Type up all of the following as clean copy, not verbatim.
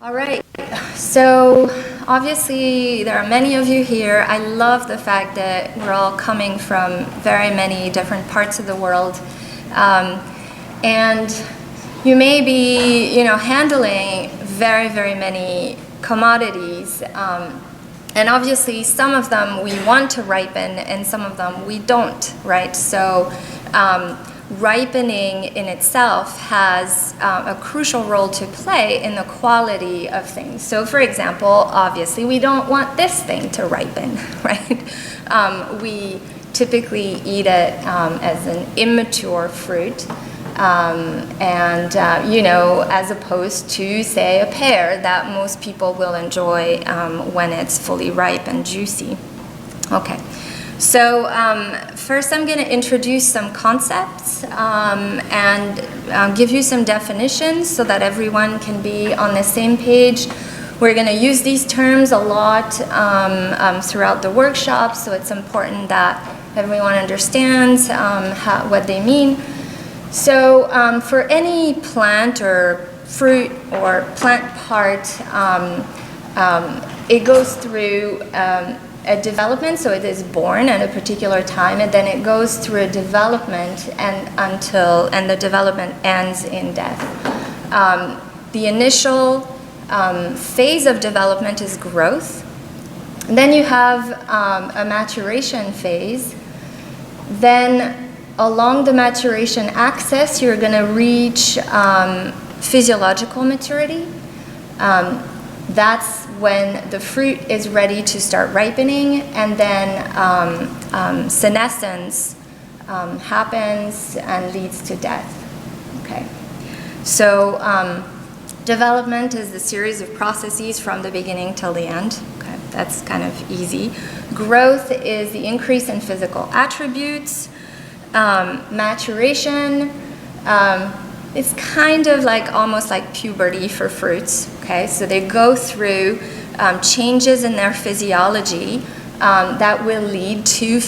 All right, so obviously there are many of you here. I love the fact that we're all coming from very many different parts of the world. And you may be, handling very, very many commodities. And obviously some of them we want to ripen and some of them we don't, right? So ripening in itself has a crucial role to play in the quality of things. So for example, obviously we don't want this thing to ripen, right? We typically eat it as an immature fruit. As opposed to, say, a pear that most people will enjoy when it's fully ripe and juicy. Okay, so first I'm going to introduce some concepts and give you some definitions so that everyone can be on the same page. We're going to use these terms a lot throughout the workshop, so it's important that everyone understands what they mean. So for any plant or fruit or plant part, it goes through a development, so it is born at a particular time, and then it goes through a development and the development ends in death. The initial phase of development is growth. And then you have a maturation phase. Then along the maturation axis, you're going to reach physiological maturity. That's when the fruit is ready to start ripening, and then senescence happens and leads to death. Okay, so development is the series of processes from the beginning till the end. Okay, that's kind of easy. Growth is the increase in physical attributes. Maturation is kind of like almost like puberty for fruits. Okay, so they go through changes in their physiology that will lead to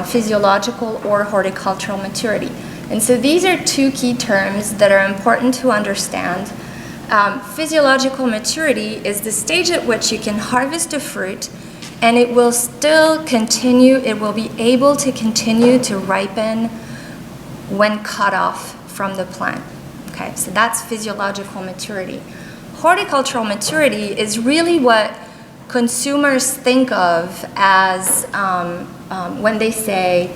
physiological or horticultural maturity. And so these are two key terms that are important to understand. Physiological maturity is the stage at which you can harvest a fruit and it will still continue, it will be able to continue to ripen when cut off from the plant. Okay, so that's physiological maturity. Horticultural maturity is really what consumers think of as when they say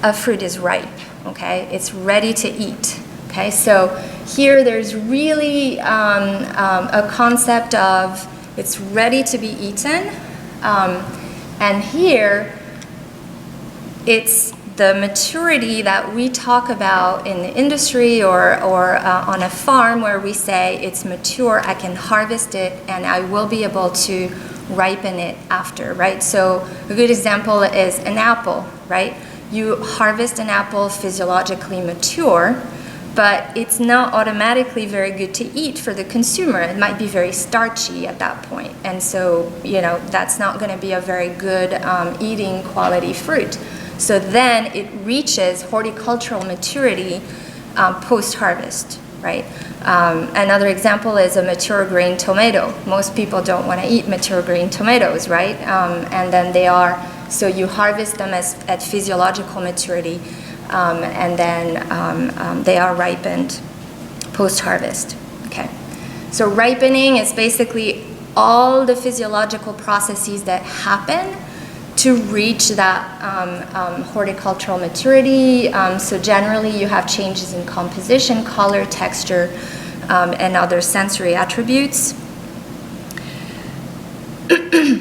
a fruit is ripe, okay? It's ready to eat, okay? So here there's really a concept of it's ready to be eaten. And here, it's the maturity that we talk about in the industry or on a farm where we say it's mature, I can harvest it, and I will be able to ripen it after, right? So a good example is an apple, right? You harvest an apple physiologically mature, but it's not automatically very good to eat for the consumer. It might be very starchy at that point. And so, that's not going to be a very good eating quality fruit. So then it reaches horticultural maturity post-harvest, right? Another example is a mature green tomato. Most people don't want to eat mature green tomatoes, right? And then so you harvest them at physiological maturity. And then they are ripened post-harvest. Okay, so ripening is basically all the physiological processes that happen to reach that horticultural maturity. So generally you have changes in composition, color, texture, and other sensory attributes.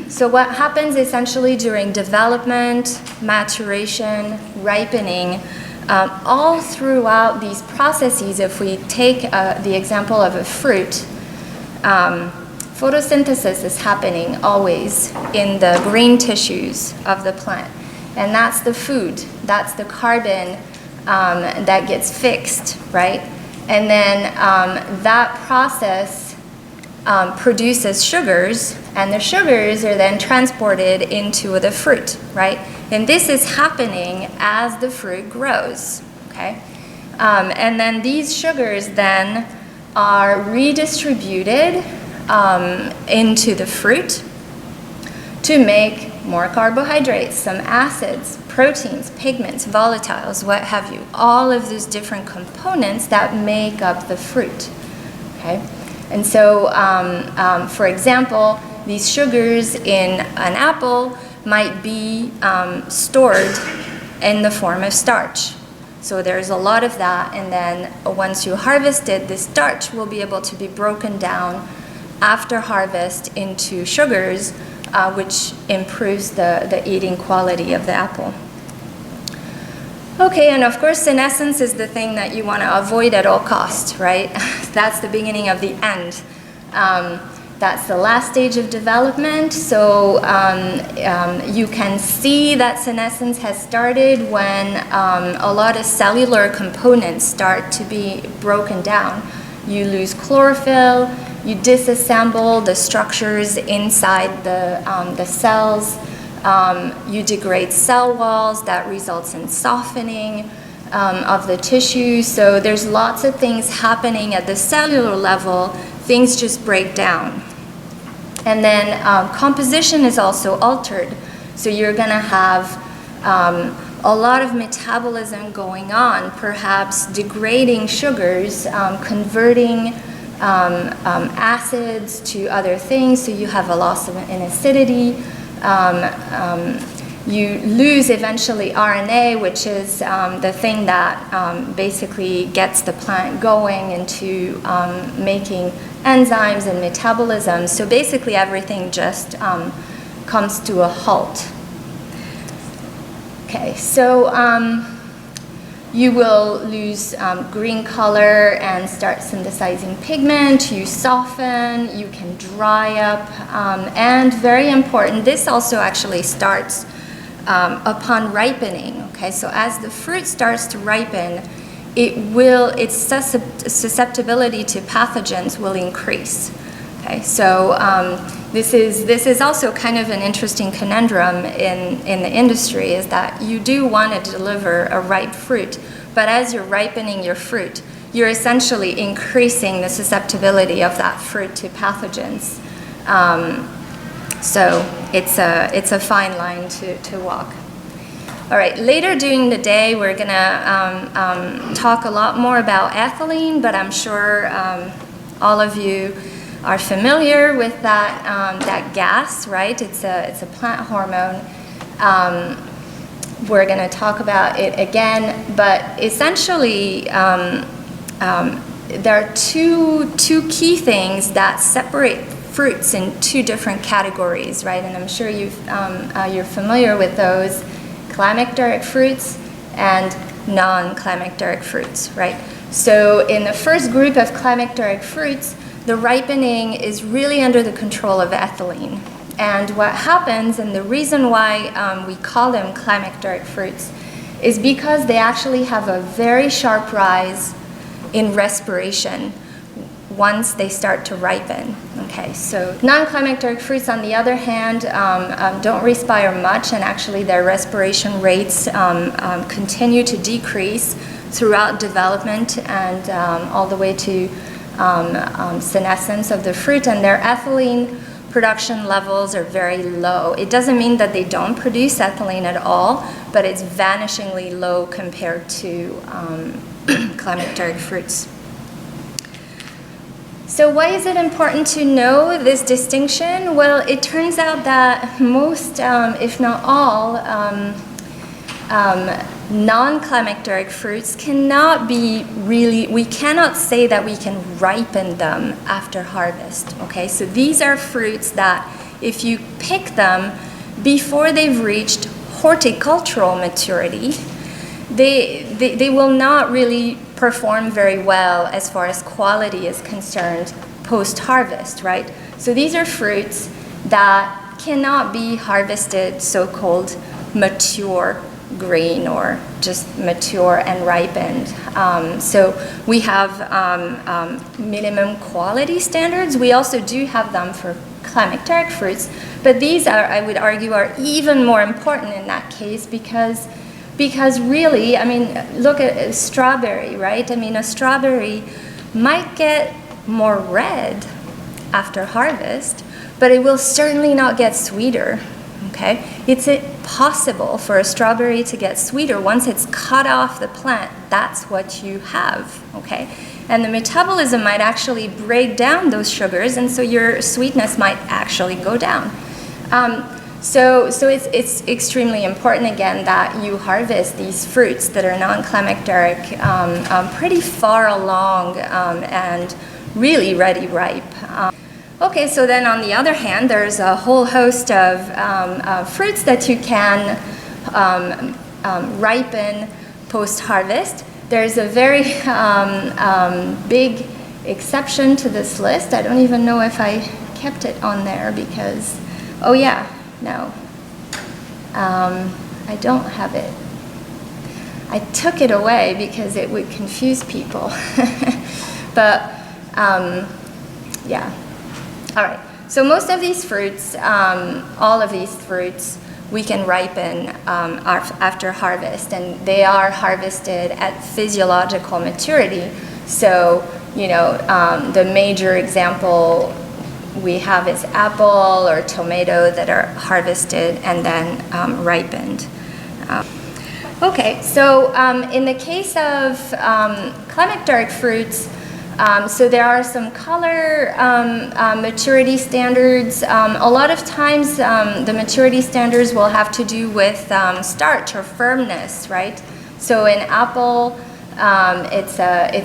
So what happens essentially during development, maturation, ripening, all throughout these processes, if we take the example of a fruit, photosynthesis is happening always in the green tissues of the plant. And that's the food, that's the carbon that gets fixed, right? And then that process produces sugars, and the sugars are then transported into the fruit, right? And this is happening as the fruit grows, okay? And then these sugars then are redistributed into the fruit to make more carbohydrates, some acids, proteins, pigments, volatiles, what have you. All of these different components that make up the fruit. Okay? And so, for example, these sugars in an apple might be stored in the form of starch. So there's a lot of that, and then once you harvest it, the starch will be able to be broken down after harvest into sugars, which improves the eating quality of the apple. Okay, and of course, senescence is the thing that you want to avoid at all costs, right? That's the beginning of the end. That's the last stage of development. So you can see that senescence has started when a lot of cellular components start to be broken down. You lose chlorophyll, you disassemble the structures inside the cells, you degrade cell walls, that results in softening of the tissue. So there's lots of things happening at the cellular level, things just break down. And then composition is also altered. So you're going to have a lot of metabolism going on, perhaps degrading sugars, converting acids to other things, so you have a loss in acidity. You lose eventually RNA, which is the thing that basically gets the plant going into making enzymes and metabolism. So basically everything just comes to a halt. Okay, so you will lose green color and start synthesizing pigment, you soften, you can dry up, and very important, this also actually starts upon ripening. Okay, so as the fruit starts to ripen, its susceptibility to pathogens will increase. Okay, so this is also kind of an interesting conundrum in the industry, is that you do want to deliver a ripe fruit, but as you're ripening your fruit, you're essentially increasing the susceptibility of that fruit to pathogens. So it's a fine line to walk. All right, later during the day, we're going to talk a lot more about ethylene, but I'm sure all of you are familiar with that gas, right? It's a plant hormone. We're going to talk about it again, but essentially there are two key things that separate fruits in two different categories, right? And I'm sure you're familiar with those: climacteric fruits and non-climacteric fruits, right? So in the first group of climacteric fruits, the ripening is really under the control of ethylene. And what happens, and the reason why we call them climacteric fruits, is because they actually have a very sharp rise in respiration once they start to ripen. Okay, so non-climacteric fruits, on the other hand, don't respire much, and actually their respiration rates continue to decrease throughout development and all the way to senescence of the fruit, and their ethylene production levels are very low. It doesn't mean that they don't produce ethylene at all, but it's vanishingly low compared to climacteric fruits. So why is it important to know this distinction? Well, it turns out that most, if not all, non-climacteric fruits cannot be really, we cannot say that we can ripen them after harvest, okay? So these are fruits that if you pick them before they've reached horticultural maturity, they will not really perform very well as far as quality is concerned post-harvest, right? So these are fruits that cannot be harvested so-called mature green or just mature and ripened. So we have minimum quality standards. We also do have them for climacteric fruits, but these are, I would argue, are even more important in that case because really, I mean, look at a strawberry, right? I mean, a strawberry might get more red after harvest, but it will certainly not get sweeter. Okay? It's possible for a strawberry to get sweeter once it's cut off the plant. That's what you have. Okay? And the metabolism might actually break down those sugars, and so your sweetness might actually go down. So it's extremely important, again, that you harvest these fruits that are non-climacteric pretty far along and really ready ripe. Okay, so then on the other hand, there's a whole host of fruits that you can ripen post-harvest. There's a very big exception to this list. I don't even know if I kept it on there because, oh yeah, no. I don't have it. I took it away because it would confuse people. But yeah. All right. So most of these fruits, all of these fruits, we can ripen after harvest, and they are harvested at physiological maturity. So, you know, the major example we have is apple or tomato that are harvested and then ripened. Okay, so in the case of climacteric fruits, so there are some color maturity standards. A lot of times the maturity standards will have to do with starch or firmness, right? So in apple, it's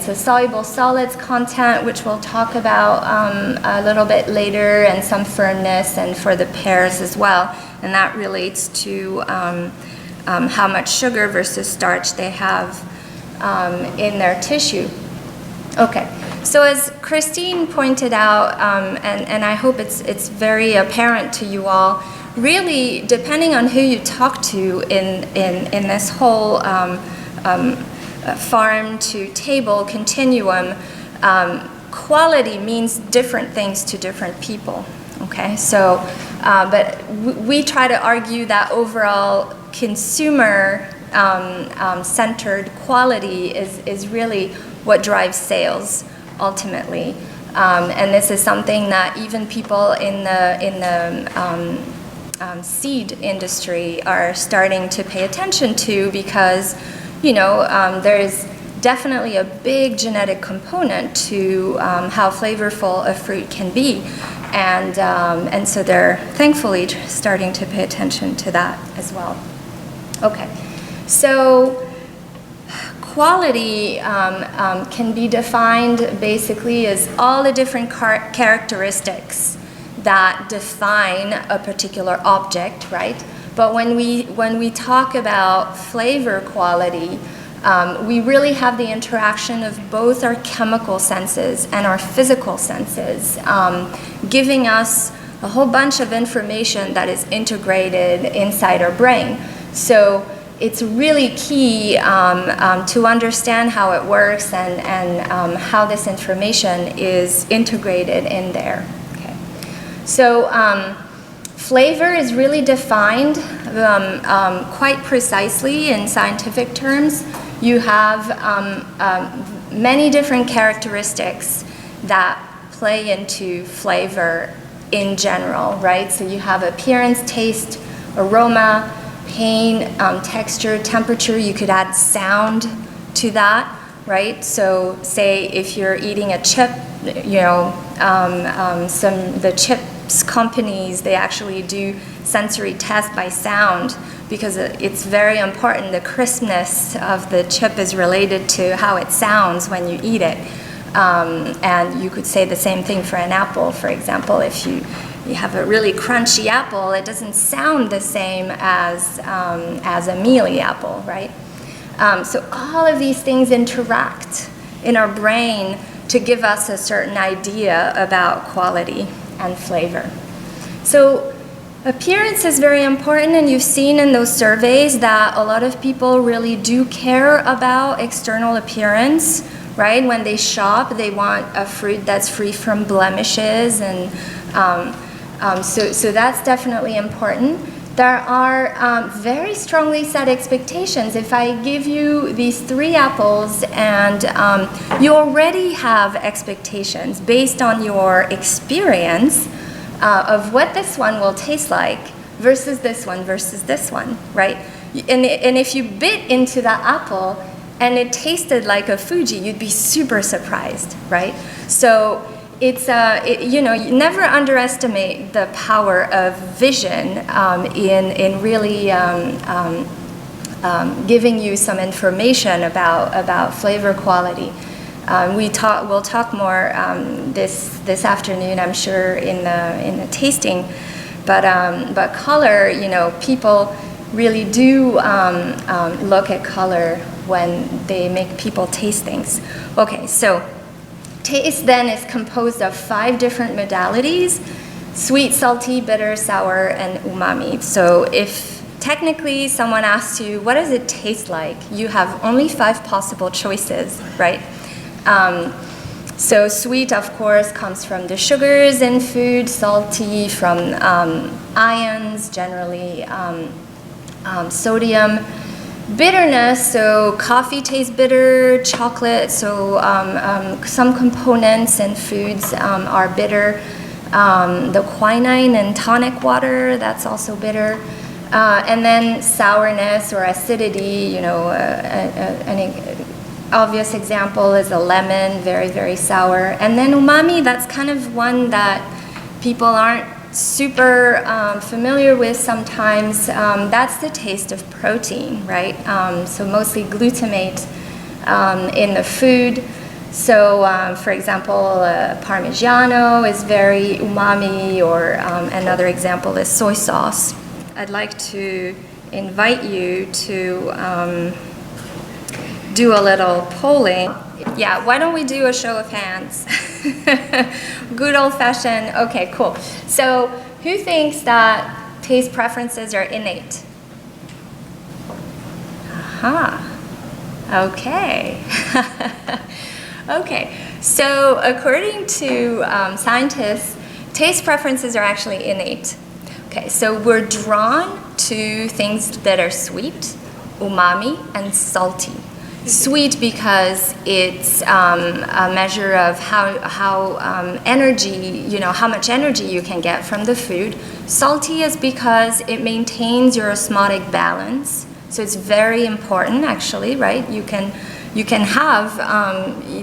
a soluble solids content, which we'll talk about a little bit later, and some firmness, and for the pears as well. And that relates to how much sugar versus starch they have in their tissue. Okay, so as Christine pointed out, and I hope it's very apparent to you all, really, depending on who you talk to in this whole farm to table continuum, quality means different things to different people. Okay, so, but we try to argue that overall consumer centered quality is really what drives sales ultimately, and this is something that even people in the seed industry are starting to pay attention to, because you know there's definitely a big genetic component to how flavorful a fruit can be, and so they're thankfully starting to pay attention to that as well. Okay, so quality can be defined basically as all the different characteristics that define a particular object, right? But when we talk about flavor quality, we really have the interaction of both our chemical senses and our physical senses, giving us a whole bunch of information that is integrated inside our brain. So it's really key to understand how it works and how this information is integrated in there. Okay. So flavor is really defined quite precisely in scientific terms. You have many different characteristics that play into flavor in general, right? So you have appearance, taste, aroma, pain, texture, temperature. You could add sound to that, right? So say if you're eating a chip, you know, the chips companies, they actually do sensory tests by sound, because it's very important. The crispness of the chip is related to how it sounds when you eat it. And you could say the same thing for an apple, for example. If you have a really crunchy apple, it doesn't sound the same as a mealy apple, right? So all of these things interact in our brain to give us a certain idea about quality and flavor. So appearance is very important, and you've seen in those surveys that a lot of people really do care about external appearance, right? When they shop, they want a fruit that's free from blemishes, and so that's definitely important. there are very strongly set expectations. If I give you these 3 apples and you already have expectations based on your experience of what this one will taste like versus this one, right? And if you bit into that apple and it tasted like a Fuji, you'd be super surprised, right? So it's you know, you never underestimate the power of vision in really giving you some information about flavor quality. We'll talk more this afternoon, I'm sure, in the tasting. But color, you know, people really do look at color when they make people taste things. Okay, so taste then is composed of 5 different modalities: sweet, salty, bitter, sour, and umami. So if technically someone asks you, what does it taste like? You have only 5 possible choices, right? So sweet, of course, comes from the sugars in food, salty from ions, generally sodium. Bitterness, so coffee tastes bitter, chocolate, so some components in foods are bitter. The quinine in tonic water, that's also bitter. And then sourness or acidity, you know, an obvious example is a lemon, very, very sour. And then umami, that's kind of one that people aren't super familiar with sometimes. That's the taste of protein, right? So mostly glutamate in the food. So for example, Parmigiano is very umami, or another example is soy sauce. I'd like to invite you to do a little polling. Yeah, why don't we do a show of hands? Good old-fashioned, okay, cool. So who thinks that taste preferences are innate? Aha, okay. Okay, so according to scientists, taste preferences are actually innate. Okay, so we're drawn to things that are sweet, umami, and salty. Sweet because it's a measure of how energy, you know, how much energy you can get from the food. Salty is because it maintains your osmotic balance. So it's very important, actually, right? You can have,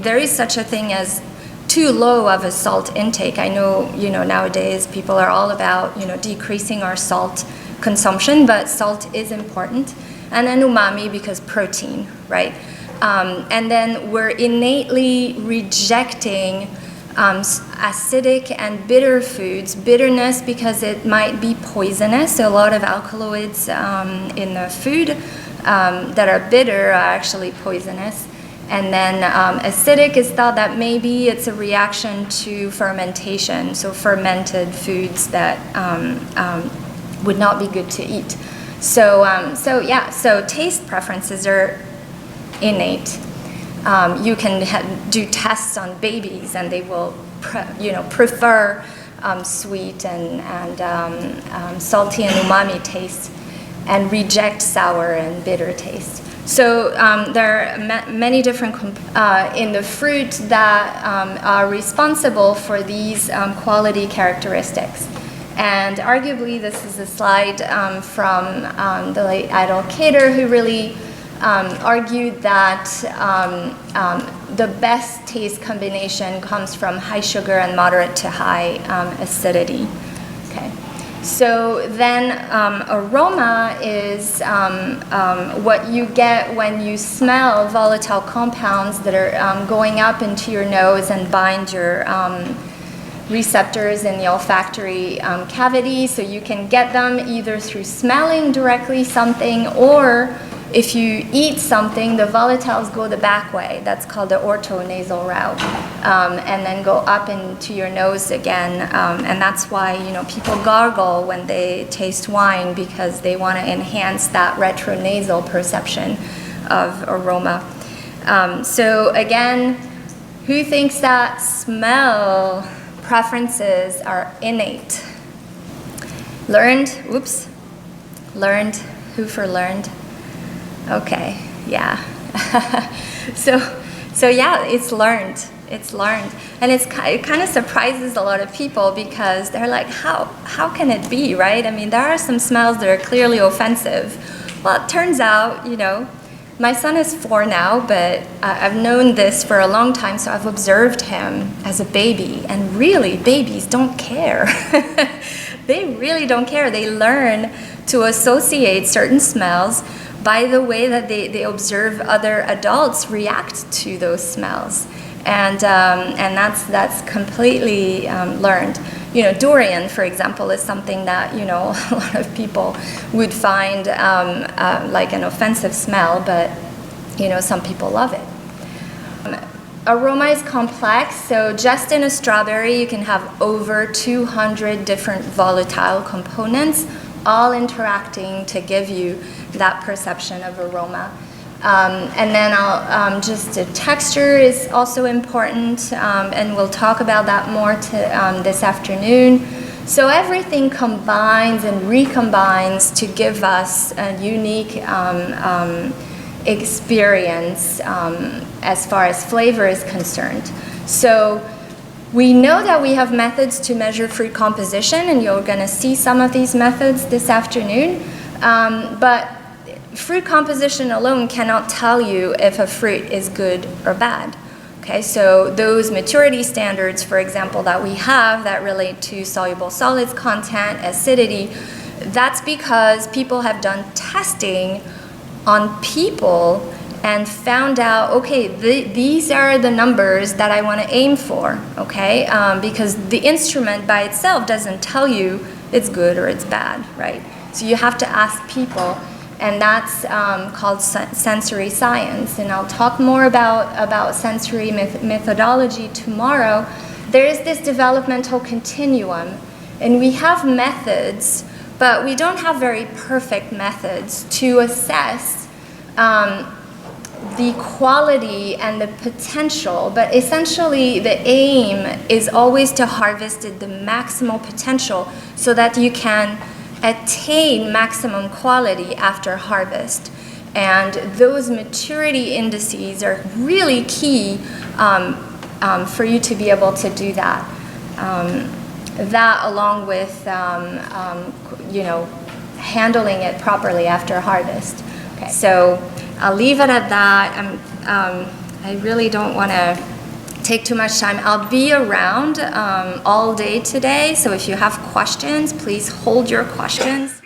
there is such a thing as too low of a salt intake. I know, you know, nowadays people are all about, you know, decreasing our salt consumption, but salt is important. And then umami because protein, right? And then we're innately rejecting acidic and bitter foods. Bitterness because it might be poisonous. So a lot of alkaloids in the food that are bitter are actually poisonous. And then acidic is thought that maybe it's a reaction to fermentation, so fermented foods that would not be good to eat. So taste preferences are innate. You can do tests on babies, and they will, prefer sweet and salty and umami taste, and reject sour and bitter taste. So there are many different in the fruit that are responsible for these quality characteristics. And arguably, this is a slide from the late Idle Cater, who really argued that the best taste combination comes from high sugar and moderate to high acidity. Okay. So then aroma is what you get when you smell volatile compounds that are going up into your nose and bind your receptors in the olfactory cavity. So you can get them either through smelling directly something, or if you eat something, the volatiles go the back way. That's called the orthonasal route, and then go up into your nose again. And that's why, people gargle when they taste wine, because they want to enhance that retronasal perception of aroma. So again, who thinks that smell preferences are innate? Learned? Oops. Learned? Who for learned? Okay, yeah. So yeah, it's learned. It's learned. And it kind of surprises a lot of people because they're like, how can it be, right? I mean, there are some smells that are clearly offensive. Well, it turns out, my son is 4 now, but I've known this for a long time, so I've observed him as a baby. And really, babies don't care. They really don't care. They learn to associate certain smells by the way that they observe other adults react to those smells. And that's completely learned. Durian, for example, is something that, a lot of people would find like an offensive smell, but, some people love it. Aroma is complex, so just in a strawberry you can have over 200 different volatile components all interacting to give you that perception of aroma. And then just the texture is also important, and we'll talk about that more this afternoon. So everything combines and recombines to give us a unique experience as far as flavor is concerned. So we know that we have methods to measure fruit composition, and you're going to see some of these methods this afternoon. But fruit composition alone cannot tell you if a fruit is good or bad. Okay, so those maturity standards, for example, that we have that relate to soluble solids content, acidity, that's because people have done testing on people and found out, okay, these are the numbers that I want to aim for, okay? Because the instrument by itself doesn't tell you it's good or it's bad, right? So you have to ask people, and that's called sensory science. And I'll talk more about sensory methodology tomorrow. There is this developmental continuum, and we have methods, but we don't have very perfect methods to assess the quality and the potential, but essentially the aim is always to harvest the maximal potential so that you can attain maximum quality after harvest. And those maturity indices are really key for you to be able to do that. That along with handling it properly after harvest. Okay. So I'll leave it at that. I really don't want to take too much time. I'll be around all day today, so if you have questions, please hold your questions.